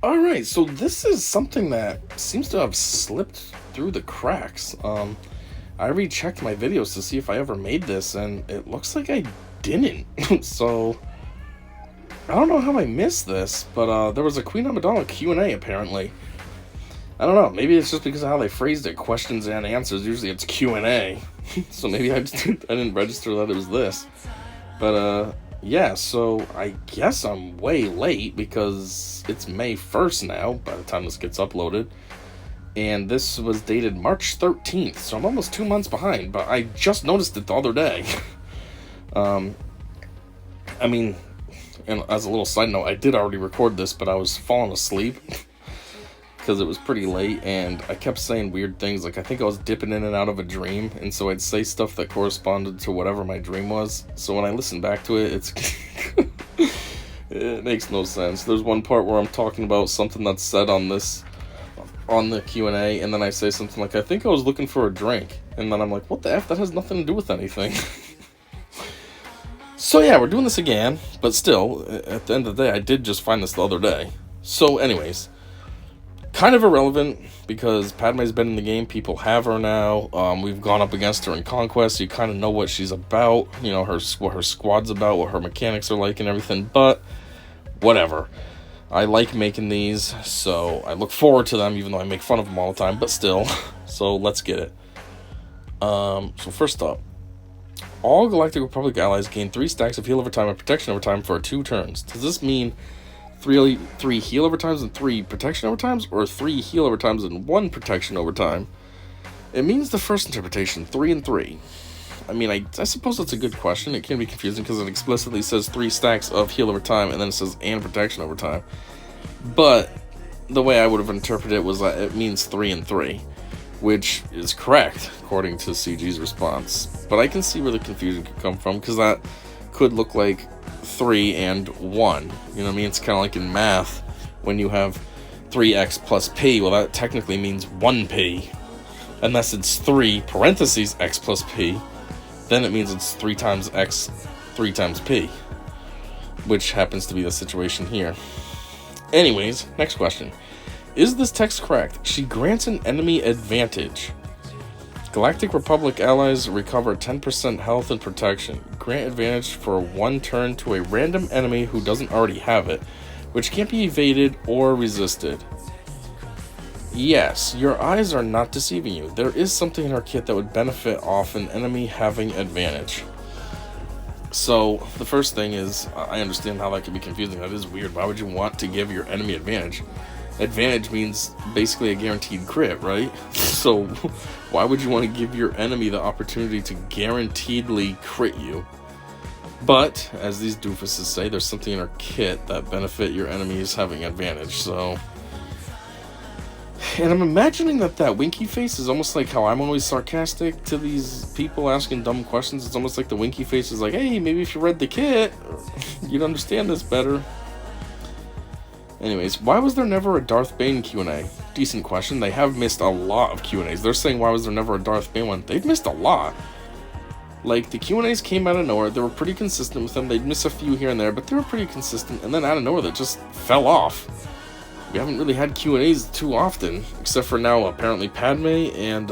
Alright, so this is something that seems to have slipped through the cracks. I rechecked my videos to see if I ever made this, and it looks like I didn't. So, I don't know how I missed this, but there was a Queen Amidala Q&A apparently. I don't know, maybe it's just because of how they phrased it, questions and answers. Usually it's Q&A. So maybe I didn't register that it was this. But yeah, so I guess I'm way late because it's May 1st now by the time this gets uploaded. And this was dated March 13th, so I'm almost 2 months behind, but I just noticed it the other day. um, I mean, and as a little side note, I did already record this, but I was falling asleep because it was pretty late, and I kept saying weird things. Like, I think I was dipping in and out of a dream, and so I'd say stuff that corresponded to whatever my dream was. So when I listen back to it, it's it makes no sense. There's one part where I'm talking about something that's said on the Q&A, and then I say something like, I think I was looking for a drink, and then I'm like, what the F? That has nothing to do with anything. So yeah, we're doing this again, but still, at the end of the day, I did just find this the other day. So anyways, kind of irrelevant, because Padme's been in the game, people have her now, we've gone up against her in Conquest, so you kind of know what she's about, you know, what her squad's about, what her mechanics are like and everything, but whatever. I like making these, so I look forward to them, even though I make fun of them all the time, but still. So let's get it. So first up, all Galactic Republic allies gain 3 stacks of heal over time and protection over time for 2 turns. Does this mean three heal over times and 3 protection over times, or 3 heal over times and 1 protection over time? It means the first interpretation, 3 and 3. I mean, I suppose that's a good question. It can be confusing because it explicitly says 3 stacks of heal over time, and then it says and protection over time. But the way I would have interpreted it was that it means 3 and 3, which is correct according to CG's response. But I can see where the confusion could come from, because that could look like 3 and 1. You know what I mean? It's kind of like in math when you have 3x plus p. Well, that technically means 1p. Unless it's 3 parentheses x plus p, then it means it's 3 times x, 3 times p, which happens to be the situation here. Anyways, next question. Is this text correct? She grants an enemy advantage. Galactic Republic allies recover 10% health and protection. Grant advantage for 1 turn to a random enemy who doesn't already have it, which can't be evaded or resisted. Yes, your eyes are not deceiving you. There is something in our kit that would benefit off an enemy having advantage. So, the first thing is, I understand how that can be confusing. That is weird. Why would you want to give your enemy advantage? Advantage means basically a guaranteed crit, right? So, why would you want to give your enemy the opportunity to guaranteedly crit you? But, as these doofuses say, there's something in our kit that benefit your enemies having advantage, so... And I'm imagining that winky face is almost like how I'm always sarcastic to these people asking dumb questions. It's almost like the winky face is like, hey, maybe if you read the kit, you'd understand this better. Anyways, why was there never a Darth Bane Q&A? Decent question. They have missed a lot of Q&As. They're saying, why was there never a Darth Bane one? They've missed a lot. Like, the Q&As came out of nowhere. They were pretty consistent with them. They'd miss a few here and there, but they were pretty consistent. And then out of nowhere, they just fell off. We haven't really had Q&As too often, except for now, apparently, Padme, and,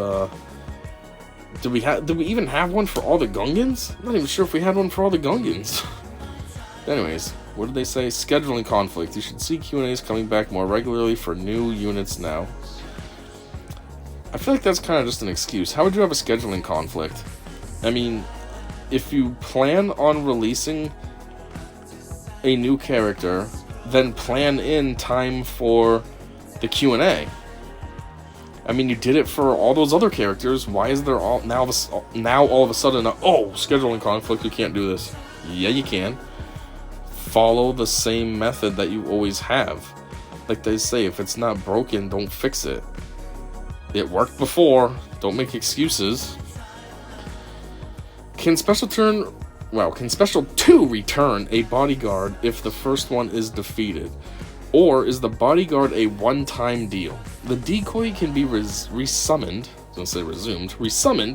did we even have one for all the Gungans? I'm not even sure if we had one for all the Gungans. Anyways, what did they say? Scheduling conflict. You should see Q&As coming back more regularly for new units now. I feel like that's kind of just an excuse. How would you have a scheduling conflict? I mean, if you plan on releasing a new character, then plan in time for the Q&A. I mean, you did it for all those other characters. Why is there now all of a sudden scheduling conflict, you can't do this? Yeah, you can. Follow the same method that you always have. Like they say, if it's not broken, don't fix it. It worked before. Don't make excuses. Can Special 2 return a bodyguard if the first one is defeated? Or is the bodyguard a one-time deal? The decoy can be resummoned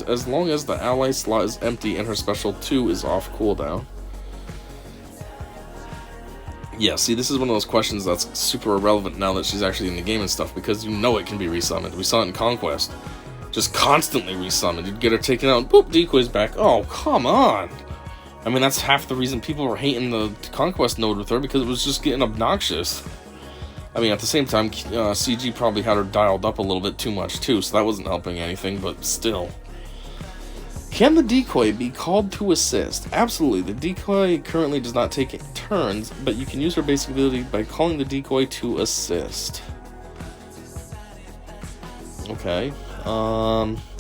as long as the ally slot is empty and her Special 2 is off cooldown. Yeah, see, this is one of those questions that's super irrelevant now that she's actually in the game and stuff, because you know it can be resummoned. We saw it in Conquest. Just constantly resummoned. You'd get her taken out, and boop, decoy's back. Oh, come on! I mean, that's half the reason people were hating the Conquest node with her, because it was just getting obnoxious. I mean, at the same time, CG probably had her dialed up a little bit too much, too, so that wasn't helping anything, but still. Can the decoy be called to assist? Absolutely. The decoy currently does not take turns, but you can use her basic ability by calling the decoy to assist. Okay.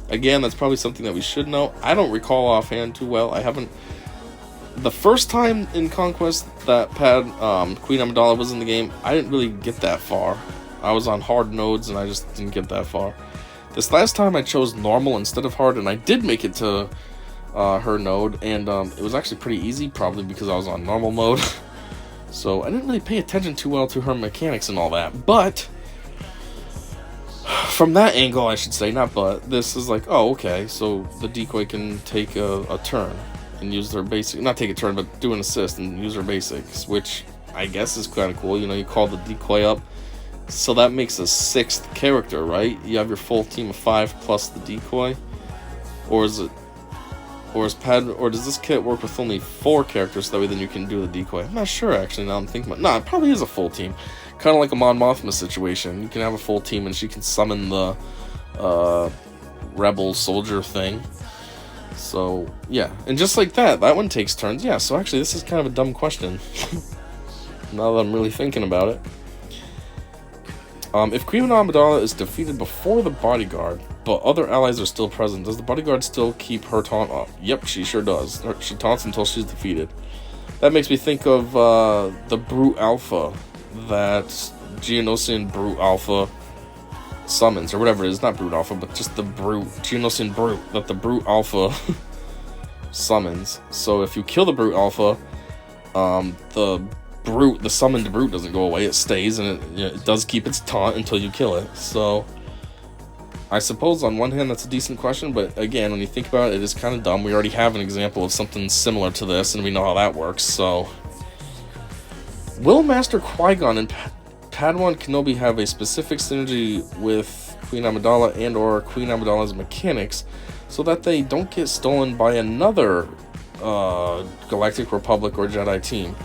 Again, that's probably something that we should know. I don't recall offhand too well. I haven't... The first time in Conquest that Queen Amidala was in the game, I didn't really get that far. I was on hard nodes and I just didn't get that far. This last time I chose normal instead of hard, and I did make it to her node, and it was actually pretty easy, probably because I was on normal mode. So I didn't really pay attention too well to her mechanics and all that, but from that angle, I should say, not but, this is like, oh, okay, so the decoy can take a turn and use their basic, not take a turn, but do an assist and use their basics, which I guess is kind of cool. You know, you call the decoy up. So that makes a 6th character, right? You have your full team of 5 plus the decoy, or does this kit work with only 4 characters? So that way, then you can do the decoy. I'm not sure actually. Now I'm thinking about. It probably is a full team, kind of like a Mon Mothma situation. You can have a full team, and she can summon the rebel soldier thing. So yeah, and just like that one takes turns. Yeah. So actually, this is kind of a dumb question. Now that I'm really thinking about it. If Queen Amidala is defeated before the bodyguard, but other allies are still present, does the bodyguard still keep her taunt up? Yep, she sure does. She taunts until she's defeated. That makes me think of the Brute Alpha that Geonosian Brute Alpha summons, or whatever it is. Not Brute Alpha, but just the Brute, Geonosian Brute, that the Brute Alpha summons. So if you kill the Brute Alpha, the summoned brute doesn't go away, it stays, and it does keep its taunt until you kill it. So I suppose on one hand that's a decent question, but again, when you think about it, it is kind of dumb. We already have an example of something similar to this, and we know how that works. So will Master Qui-Gon and Padawan Kenobi have a specific synergy with Queen Amidala and or Queen Amidala's mechanics so that they don't get stolen by another Galactic Republic or Jedi team?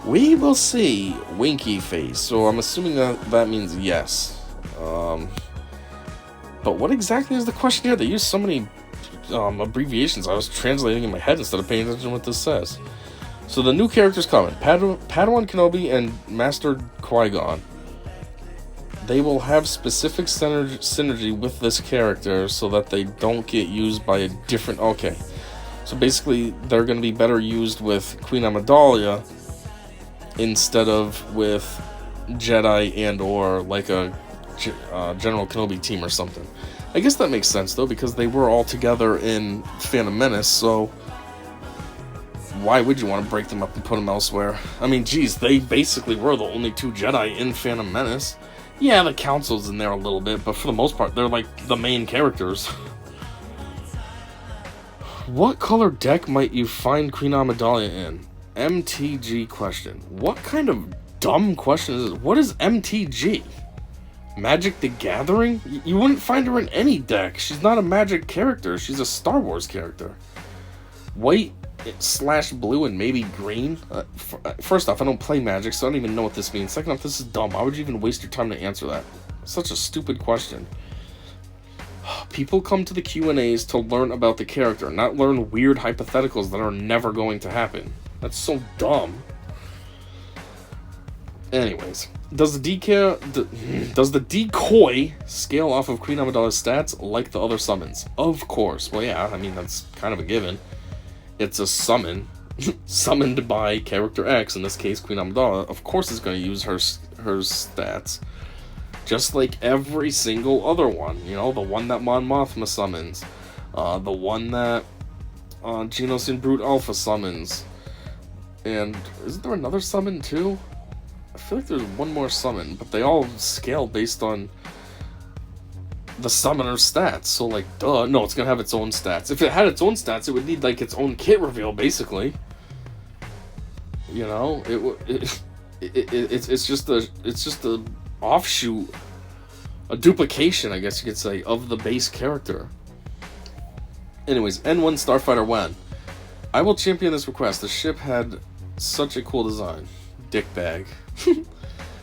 We will see. Winky face. So I'm assuming that means yes. But what exactly is the question here? They use so many abbreviations. I was translating in my head instead of paying attention to what this says. So the new characters coming. Padawan Kenobi and Master Qui-Gon. They will have specific synergy with this character so that they don't get used by a different... Okay. So basically, they're going to be better used with Queen Amidala instead of with Jedi and or like a General Kenobi team or something. I guess that makes sense though, because they were all together in Phantom Menace, so why would you want to break them up and put them elsewhere? I mean, geez, they basically were the only 2 Jedi in Phantom Menace. Yeah, the Council's in there a little bit, but for the most part, they're like the main characters. What color deck might you find Queen Amidala in? MTG question. What kind of dumb question is this? What is MTG? Magic the Gathering? You wouldn't find her in any deck. She's not a Magic character. She's a Star Wars character. White / blue and maybe green? First off, I don't play Magic, so I don't even know what this means. Second off, this is dumb. Why would you even waste your time to answer that? Such a stupid question. People come to the Q&As to learn about the character, not learn weird hypotheticals that are never going to happen. That's so dumb. Anyways, does the decoy scale off of Queen Amidala's stats like the other summons? Of course. Well, yeah, I mean, that's kind of a given. It's a summon, summoned by character X, in this case, Queen Amidala. Of course it's going to use her stats. Just like every single other one. You know, the one that Mon Mothma summons. The one that Geonosian Brute Alpha summons. And isn't there another summon too? I feel like there's one more summon, but they all scale based on the summoner's stats. So like, duh, no, it's gonna have its own stats. If it had its own stats, it would need like its own kit reveal, basically. You know, it's just a offshoot, a duplication, I guess you could say, of the base character. Anyways, N1 Starfighter 1. I will champion this request. The ship had such a cool design. Dickbag.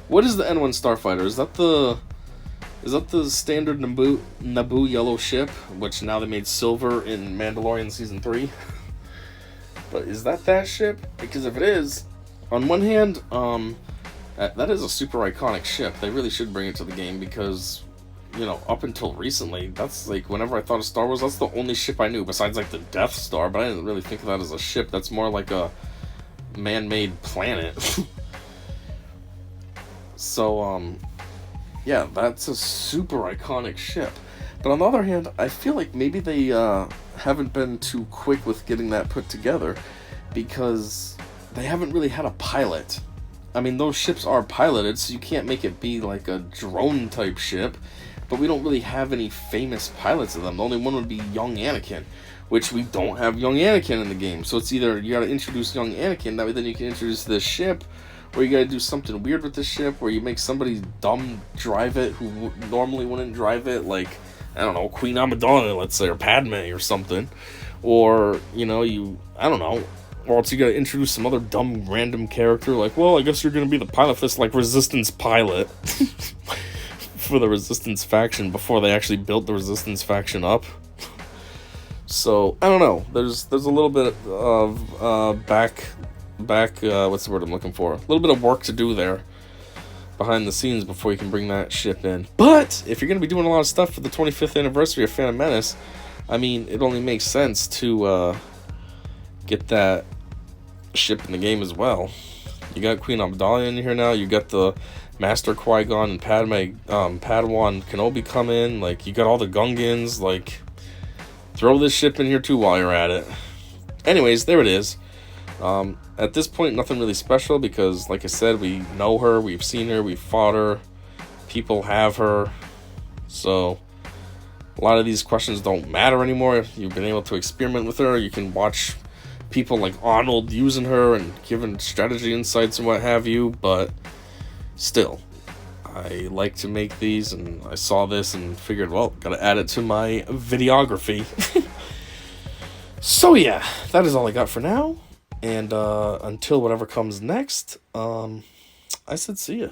What is the N1 Starfighter? Is that the standard Naboo yellow ship, which now they made silver in Mandalorian Season 3? But is that ship? Because if it is, on one hand, that is a super iconic ship. They really should bring it to the game because, up until recently, that's like, whenever I thought of Star Wars, that's the only ship I knew, besides like the Death Star, but I didn't really think of that as a ship. That's more like a man-made planet. So, yeah, that's a super iconic ship. But on the other hand, I feel like maybe they haven't been too quick with getting that put together because they haven't really had a pilot. I mean, those ships are piloted, so you can't make it be like a drone-type ship, but we don't really have any famous pilots of them. The only one would be young Anakin, which we don't have young Anakin in the game. So it's either you gotta introduce young Anakin, that way then you can introduce this ship, or you gotta do something weird with this ship, where you make somebody dumb drive it who normally wouldn't drive it, like, I don't know, Queen Amidala, let's say, or Padme or something. Or, I don't know, or else you gotta introduce some other dumb random character, like, well, I guess you're gonna be the pilot for this, like, Resistance pilot for the Resistance faction before they actually built the Resistance faction up. So, I don't know, there's a little bit of back what's the word I'm looking for? A little bit of work to do there behind the scenes before you can bring that ship in. But if you're going to be doing a lot of stuff for the 25th anniversary of Phantom Menace, I mean, it only makes sense to get that ship in the game as well. You got Queen Amidala in here now. You got the Master Qui-Gon and Padawan Kenobi come in. Like, you got all the Gungans. Like, throw this ship in here too while you're at it. Anyways, there it is. At this point, nothing really special because, like I said, we know her, we've seen her, we've fought her, people have her, so a lot of these questions don't matter anymore. You've been able to experiment with her, you can watch people like Arnold using her and giving strategy insights and what have you, but still, I like to make these, and I saw this and figured, well, gotta add it to my videography. So yeah, that is all I got for now. And until whatever comes next, I said see ya.